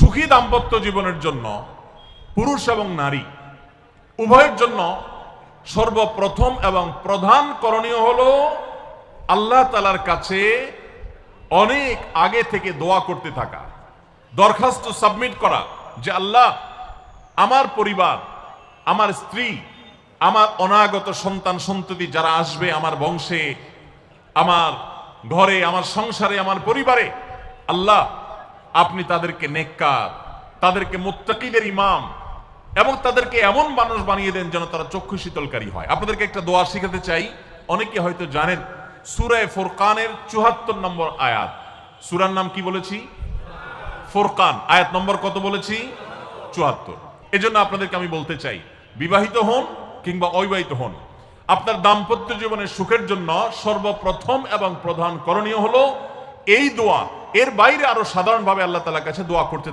সুখী দাম্পত্য জীবনের জন্য পুরুষ এবং নারী উভয়ের জন্য সর্বপ্রথম এবং প্রধান করণীয় হলো আল্লাহ তাআলার কাছে অনেক আগে থেকে দোয়া করতে থাকা, দরখাস্ত সাবমিট করা যে আল্লাহ, আমার পরিবার, আমার স্ত্রী, আমার অনাগত সন্তান সন্ততি যারা আসবে আমার বংশে, আমার ঘরে, আমার সংসারে, আমার পরিবারে, আল্লাহ আপনি তাদেরকে নেককার, তাদেরকে মুত্তাকিদের ইমাম এবং তাদেরকে এমন মানুষ বানিয়ে দেন যেন তারা চক্ষু শীতলকারী হয়। আপনাদেরকে একটা দোয়া শিখাতে চাই, অনেকে হয়তো জানেন, সূরা ফুরকানের ৭৪ নম্বর আয়াত। সূরার নাম কি বলেছি? ফুরকান। আয়াত নম্বর কত বলেছি? ৭৪। এজন্য আপনাদেরকে আমি বলতে চাই, বিবাহিত হন কিংবা অবিবাহিত হন, আপনার দাম্পত্য জীবনের সুখের জন্য সর্বপ্রথম এবং প্রধান করণীয় হলো এই দোয়া। এর বাইরে আরো সাধারণভাবে আল্লাহ তাআলার কাছে দোয়া করতে